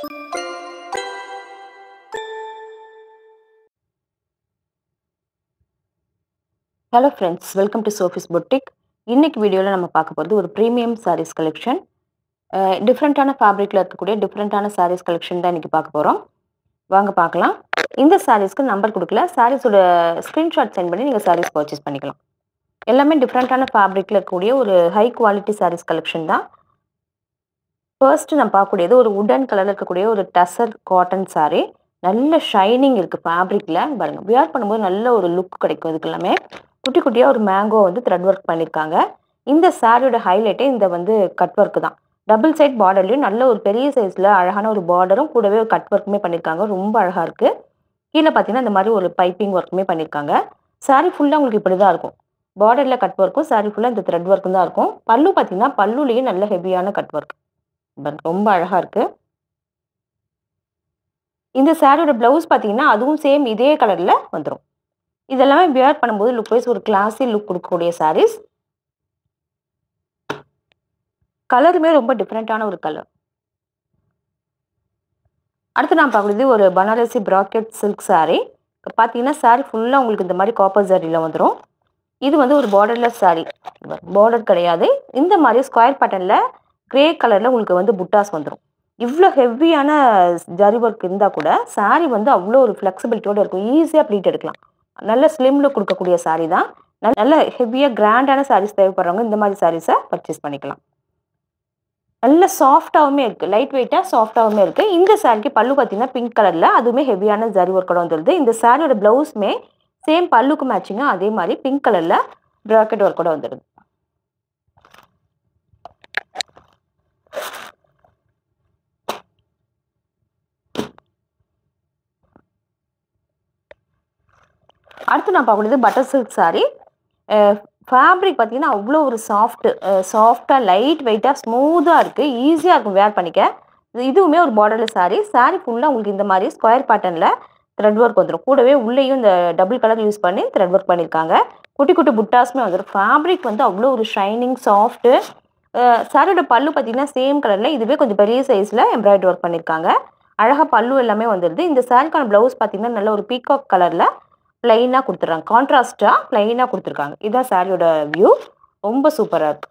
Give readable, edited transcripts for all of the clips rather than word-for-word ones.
Hello friends, welcome to Sophie's Boutique. இன்னைக்கு வீடியோல நம்ம பார்க்க போறது ஒரு பிரீமியம் sarees collection. டிஃப்ரெண்டான ஃபேப்ரிக்ல இருக்கக்கூடிய டிஃப்ரெண்டான sarees collection தான் இன்னைக்கு பார்க்க போறோம். வாங்க பார்க்கலாம். இந்த sareesக்கு நம்பர் கொடுக்கல. sareeஸோட ஸ்கிரீன்ஷாட் சென்ட் பண்ணி நீங்க sarees பர்ச்சேஸ் பண்ணிக்கலாம். எல்லாமே டிஃப்ரெண்டான ஃபேப்ரிக்ல இருக்கக்கூடிய ஒரு ஹை குவாலிட்டி sarees collection தான். ஃபர்ஸ்ட் நம்ம பார்க்கக்கூடியது ஒரு வுடன் கலர்ல இருக்கக்கூடிய ஒரு டசர் காட்டன் saree. நல்ல ஷைனிங் இருக்கு ஃபேப்ரிக்ல. பாருங்க வியர் பண்ணும்போது நல்ல ஒரு லுக் கிடைக்கும். இதுக்கு எல்லாமே குட்டி குட்டியா ஒரு மேங்கோ வந்து த்ரெட் ஒர்க் பண்ணிருக்காங்க. இந்த சாரியோட ஹைலைட்டே இந்த வந்து கட் ஒர்க் தான். டபுள் சைட் பார்டர்லயும் நல்ல ஒரு பெரிய சைஸ்ல அழகான ஒரு பார்டரும் கூடவே ஒரு கட் ஒர்க்குமே பண்ணிருக்காங்க. ரொம்ப அழகா இருக்கு. கீழே பார்த்தீங்கன்னா இந்த மாதிரி ஒரு பைப்பிங் ஒர்க்குமே பண்ணிருக்காங்க. சாரி ஃபுல்லா உங்களுக்கு இப்படிதான் இருக்கும். பார்டர்ல கட் ஒர்க்கும் சாரி ஃபுல்லா இந்த த்ரெட் ஒர்க்கும் தான் இருக்கும். பல்லு பார்த்தீங்கன்னா பல்லுலயும் நல்ல ஹெவியான கட் ஒர்க். ரொம்ப அழகா இருக்கு. இந்த சாரியோட பிளவுஸ் பார்த்தீங்கன்னா அதுவும் சேம் இதே கலர்ல வந்துடும். இதெல்லாமே வியர் பண்ணும்போது லுக் வைஸ் ஒரு கிளாஸி லுக் கொடுக்கக்கூடிய சாரீஸ். கலருமே ரொம்ப டிஃப்ரெண்டான ஒரு கலர். அடுத்து நான் பார்க்குறது ஒரு பனாரசி பிராக்கெட் சில்க் சாரீ. பார்த்தீங்கன்னா சாரீ ஃபுல்லாக உங்களுக்கு இந்த மாதிரி காப்பர் சாரியில் வந்துடும். இது வந்து ஒரு பார்டர்லெஸ் சாரீ. பார்டர் கிடையாது. இந்த மாதிரி ஸ்கொயர் பேட்டர்னில் கிரே கலரில் உங்களுக்கு வந்து புட்டாஸ் வந்துடும். இவ்வளோ ஹெவியான ஜரி ஒர்க் இருந்தால் கூட சாரீ வந்து அவ்வளோ ஒரு ஃப்ளெக்சிபிலிட்டியோடு இருக்கும். ஈஸியாக ப்ளீட் எடுக்கலாம். நல்ல ஸ்லிம்ல கொடுக்கக்கூடிய சாரீ தான். நல்ல ஹெவியாக கிராண்டான சாரீஸ் தேவைப்படுறவங்க இந்த மாதிரி சாரீஸை பர்ச்சேஸ் பண்ணிக்கலாம். நல்ல சாஃப்டாகவுமே இருக்குது. லைட் வெயிட்டாக சாஃப்டாகவுமே இருக்குது. இந்த சாரிக்கு பல்லு பார்த்தீங்கன்னா பிங்க் கலரில் அதுவுமே ஹெவியான ஜரி ஒர்க்கோட வந்துடுது. இந்த சாரியோட ப்ளவுஸுமே சேம் பல்லுக்கு மேட்சிங்காக அதே மாதிரி பிங்க் கலரில் ப்ராக்கெட் ஒர்க்கோட வந்துடுது. அடுத்து நான் பார்க்கக்கூடியது பட்டர் சில்க் சாரீ. ஃபேப்ரிக் பார்த்தீங்கன்னா அவ்வளோ ஒரு சாஃப்டாக லைட் வெயிட்டாக ஸ்மூத்தாக இருக்குது. ஈஸியாக இருக்கும் வேர் பண்ணிக்க. இதுவுமே ஒரு பார்டர்லெஸ் சாரீ. சாரீ ஃபுல்லாக உங்களுக்கு இந்த மாதிரி ஸ்கொயர் பேட்டர்னில் த்ரெட் ஒர்க் வந்துடும். கூடவே உள்ளேயும் இந்த டபுள் கலர் யூஸ் பண்ணி த்ரெட் ஒர்க் பண்ணியிருக்காங்க. குட்டி குட்டி புட்டாஸுமே வந்துடும். ஃபேப்ரிக் வந்து அவ்வளோ ஒரு ஷைனிங் சாஃப்ட்டு. சாரியோட பல்லு பார்த்தீங்கன்னா சேம் கலரில் இதுவே கொஞ்சம் பெரிய சைஸில் எம்ப்ராய்டரி ஒர்க் பண்ணியிருக்காங்க. அழகாக பல்லு எல்லாமே வந்துடுது. இந்த சாரிக்கான ப்ளவுஸ் பார்த்தீங்கன்னா நல்ல ஒரு பீகாக் கலரில் பிளைனாக கொடுத்துட்றாங்க. கான்ட்ராஸ்டாக பிளைனாக கொடுத்துருக்காங்க. இதுதான் சாரியோட வியூ. ரொம்ப சூப்பராக இருக்கு.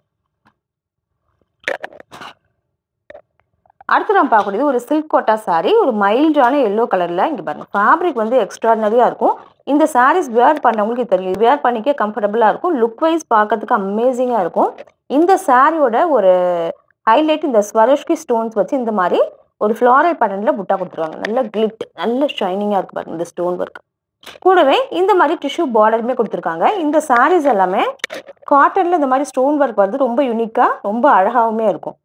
அடுத்து நம்ம பார்க்கக்கூடியது ஒரு சில்க் கோட்டா சாரீ. ஒரு மைல்டான எல்லோ கலரில். இங்கே பாருங்கள் ஃபேப்ரிக் வந்து எக்ஸ்ட்ராடனரியாக இருக்கும். இந்த சாரீஸ் வேர் பண்ணவங்களுக்கு தெரியும். வேர் பண்ணிக்க கம்ஃபர்டபுளாக இருக்கும். லுக் வைஸ் பார்க்கறதுக்கு அமேசிங்காக இருக்கும். இந்த சாரியோட ஒரு ஹைலைட் இந்த ஸ்வரோஷ்கி ஸ்டோன்ஸ் வச்சு இந்த மாதிரி ஒரு ஃப்ளாரல் பேட்டர்னில் புட்டா கொடுத்துருவாங்க. நல்ல கிளிட் நல்ல ஷைனிங்காக இருக்குது பாருங்கள் இந்த ஸ்டோன் ஒர்க். கூடவே இந்த மாதிரி டிஷ்யூ பார்டருமே கொடுத்துருக்காங்க. இந்த சாரீஸ் எல்லாமே காட்டனில் இந்த மாதிரி ஸ்டோன் ஒர்க் வருது. ரொம்ப யூனிக்காக ரொம்ப அழகாகவுமே இருக்கும்.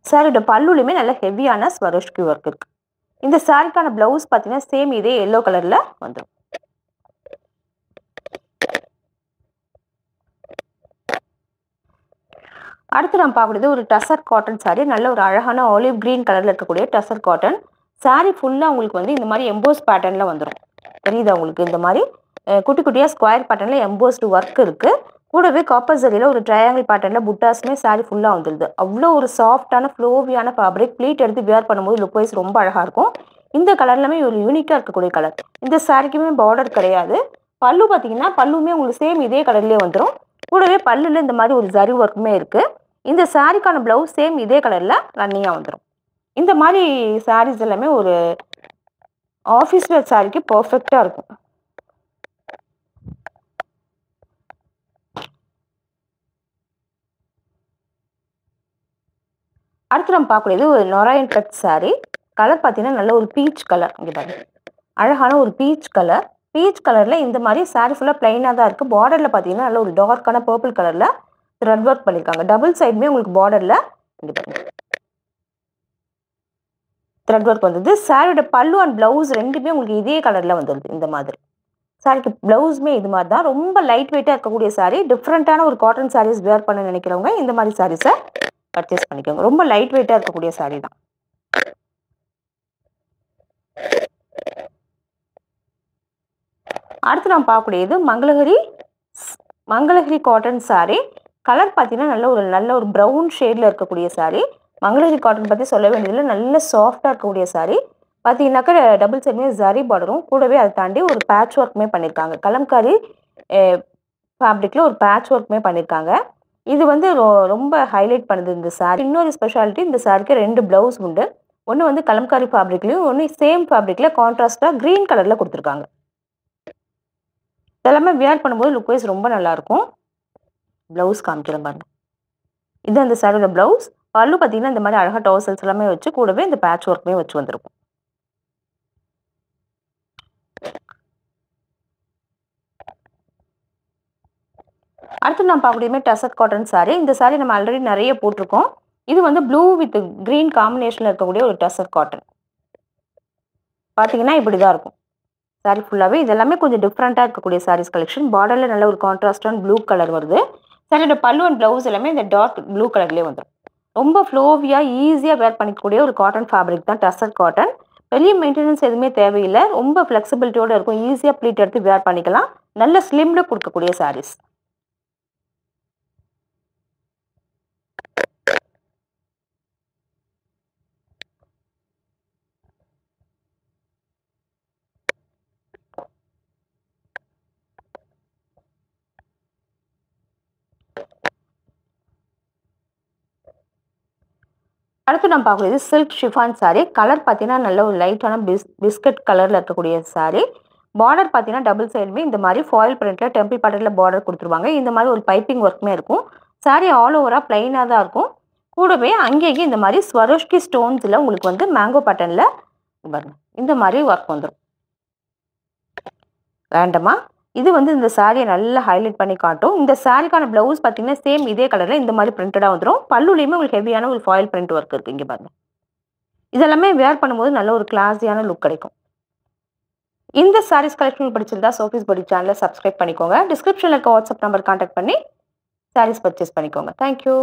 சாரியோட பல்லுலையுமே நல்ல ஹெவியான ஸ்வரோஷ்கி ஒர்க் இருக்கு. இந்த சாரிக்கான பிளவுஸ் பார்த்தீங்கன்னா சேம் இதே எல்லோ கலரில் வந்துடும். அடுத்து நம்ம பார்க்கக்கூடியது ஒரு டசர் காட்டன் சாரீ. நல்ல ஒரு அழகான ஆலிவ் கிரீன் கலரில் இருக்கக்கூடிய டசர் காட்டன் சாரீ ஃபுல்லாக உங்களுக்கு வந்து இந்த மாதிரி எம்போஸ் பேட்டர்னில் வந்துடும். தெரியுதா உங்களுக்கு? இந்த மாதிரி குட்டி குட்டியாக ஸ்கொயர் பேட்டர்னில் எம்போஸ்டு ஒர்க் இருக்குது. கூடவே காப்பர் ஜரியில் ஒரு ட்ரையாங்கிள் பேட்டர்னில் புட்டாஸுமே சாரீ ஃபுல்லாக வந்துடுது. அவ்வளோ ஒரு சாஃப்டான ஃப்ளோவியான ஃபேப்ரிக். ப்ளீட் எடுத்து வியர் பண்ணும்போது லுக் வைஸ் ரொம்ப அழகாக இருக்கும். இந்த கலர்லாமே ஒரு யூனிக்காக இருக்கக்கூடிய கலர். இந்த சாரிக்குமே பார்டர் கிடையாது. பல்லு பார்த்தீங்கன்னா பல்லுமே உங்களுக்கு சேம் இதே கலர்லேயே வந்துடும். கூடவே பல்லுல இந்த மாதிரி ஒரு ஜரி ஒர்க்குமே இருக்குது. இந்த சாரிக்கான ப்ளவுஸ் சேம் இதே கலரில் ரன்னிங்காக வந்துடும். இந்த மாதிரி சாரீஸ் எல்லாமே ஒரு ஆஃபீஸ் வேர் சாரிக்கு பர்ஃபெக்டாக இருக்கும். அடுத்து நம்ம பார்க்கக்கூடியது ஒரு நொராயன் கட் சாரீ. கலர் பார்த்தீங்கன்னா நல்ல ஒரு பீச் கலர். இங்கே பாருங்க அழகான ஒரு பீச் கலர். பீச் கலரில் இந்த மாதிரி சாரீ ஃபுல்லாக பிளைனாக தான் இருக்குது. பார்டரில் பார்த்தீங்கன்னா நல்ல ஒரு டார்க்கான பர்பிள் கலரில் த்ரெட் ஒர்க் பண்ணியிருக்காங்க. டபுள் சைடுமே உங்களுக்கு பார்டரில் இங்கே பாருங்க த்ரெட் ஒர்க் வந்தது. சாரியோட பல்லு அண்ட் பிளவுஸ் ரெண்டுமே உங்களுக்கு இதே கலரில் வந்துடுது. இந்த மாதிரி சாரிக்கு பிளவுஸுமே இது மாதிரி தான். ரொம்ப லைட் வெயிட்டாக இருக்கக்கூடிய சாரீ. டிஃப்ரெண்ட்டான ஒரு காட்டன் சாரீஸ் வேர் பண்ண நினைக்கிறவங்க இந்த மாதிரி சாரீஸை பர்ச்சேஸ் பண்ணிக்கோங்க. ரொம்ப லைட் வெயிட்டாக இருக்கக்கூடிய சாரீ தான். அடுத்து நாம் பார்க்கக்கூடியது மங்களகிரி காட்டன் சாரீ. கலர் பார்த்தீங்கன்னா நல்ல ஒரு ப்ரௌன் ஷேடில் இருக்கக்கூடிய சாரீ. மங்களகிரி காட்டன் பற்றி சொல்ல வேண்டியதில்லை, நல்ல சாஃப்டாக இருக்கக்கூடிய சாரீ. பார்த்தீங்கன்னாக்கா டபுள் சைடுமே ஜரி பார்டரும் கூடவே அதை தாண்டி ஒரு பேட்ச் ஒர்க்குமே பண்ணியிருக்காங்க. கலம்காரி ஃபேப்ரிக்கில் ஒரு பேட்ச் ஒர்க்குமே பண்ணியிருக்காங்க. இது வந்து ரொம்ப ஹைலைட் பண்ணுது இந்த சாரீ. இன்னொரு ஸ்பெஷாலிட்டி, இந்த சாரீக்கு 2 ப்ளவுஸ் உண்டு. ஒன்று வந்து கலம்காரி ஃபேப்ரிக்லையும், ஒன்று சேம் ஃபேப்ரிக்கில் கான்ட்ராஸ்டாக க்ரீன் கலரில் கொடுத்துருக்காங்க. இதெல்லாமே வியர் பண்ணும்போது லுக் வைஸ் ரொம்ப நல்லாயிருக்கும். ப்ளவுஸ் காமிக்கிறேன் பாருங்க. இது அந்த சாரியோட ப்ளவுஸ். பல்லு பார்த்தீங்கன்னா இந்த மாதிரி அழகாக டோசல்ஸ் எல்லாமே வச்சு கூடவே இந்த பேட்ச் ஒர்க்குமே வச்சு வந்திருக்கும். அடுத்து நான் பார்க்கக்கூடிய டசர் காட்டன் சாரீ. இந்த சாரீ நம்ம ஆல்ரெடி நிறைய போட்டிருக்கோம். இது வந்து ப்ளூ வித் க்ரீன் காம்பினேஷனில் இருக்கக்கூடிய ஒரு டசர் காட்டன். பார்த்தீங்கன்னா இப்படி தான் இருக்கும் சாரீ ஃபுல்லாகவே. இது எல்லாமே கொஞ்சம் டிஃப்ரெண்ட்டாக இருக்கக்கூடிய சாரீஸ் கலெக்ஷன். பார்டரில் நல்ல ஒரு கான்ட்ராஸ்டான ப்ளூ கலர் வருது. சாரியோட பல்லு அண்ட் ப்ளவுஸ் எல்லாமே இந்த டார்க் ப்ளூ கலர்லேயே வந்துடும். ரொம்ப ஃப்ளோவியாக ஈஸியாக வேர் பண்ணிக்கக்கூடிய ஒரு காட்டன் ஃபேப்ரிக் தான் டசர் காட்டன். பெரிய மெயின்டெனன்ஸ் எதுவுமே தேவையில்லை, ரொம்ப ஃப்ளெக்சிபிலிட்டியோடு இருக்கும். ஈஸியாக ப்ளீட் எடுத்து வேர் பண்ணிக்கலாம். நல்ல ஸ்லிம்ல கொடுக்கக்கூடிய சாரீஸ். அடுத்து நம்ம பார்க்கக்கூடியது சில்க் ஷிஃபான் சாரீ. கலர் பார்த்தீங்கன்னா நல்ல ஒரு லைட்டான பிஸ்கட் கலரில் இருக்கக்கூடிய சாரீ. பார்டர் பார்த்தீங்கன்னா டபுள் சைடுமே இந்த மாதிரி ஃபாயில் பிரிண்ட்டில் டெம்பிள் பேட்டர்னில் பார்டர் கொடுத்துருவாங்க. இந்த மாதிரி ஒரு பைப்பிங் ஒர்க்குமே இருக்கும். சாரீ ஆல் ஓவராக பிளைனாக தான் இருக்கும். கூடவே அங்கேயும் இந்த மாதிரி ஸ்வரோஷ்கி ஸ்டோன்ஸில் உங்களுக்கு வந்து மேங்கோ பேட்டர்னில் பாருங்க இந்த மாதிரி ஒர்க் வந்துடும். வேண்டாமா, இது வந்து இந்த சாரியை நல்லா ஹைலைட் பண்ணி காட்டும். இந்த சாரிக்கான ப்ளவுஸ் பார்த்தீங்கன்னா சேம் இதே கலரில் இந்த மாதிரி பிரிண்டடாக வந்துடும். பல்லுலேயுமே உங்களுக்கு ஹெவியான ஒரு ஃபாயில் பிரிண்ட் ஒர்க் இருக்குது. இங்கே பாருங்க, இதெல்லாமே வேர் பண்ணும்போது நல்ல ஒரு கிளாஸியான லுக் கிடைக்கும். இந்த சாரீஸ் கலெக்ஷன் பிடிச்சிருந்தா சோஃபிஸ் பொட்டிக் சேனலை சப்ஸ்கிரைப் பண்ணிக்கோங்க. டிஸ்கிரிப்ஷனில் இருக்க வாட்ஸ்அப் நம்பர் கான்டாக்ட் பண்ணி சாரீஸ் பர்ச்சேஸ் பண்ணிக்கோங்க. தேங்க்யூ.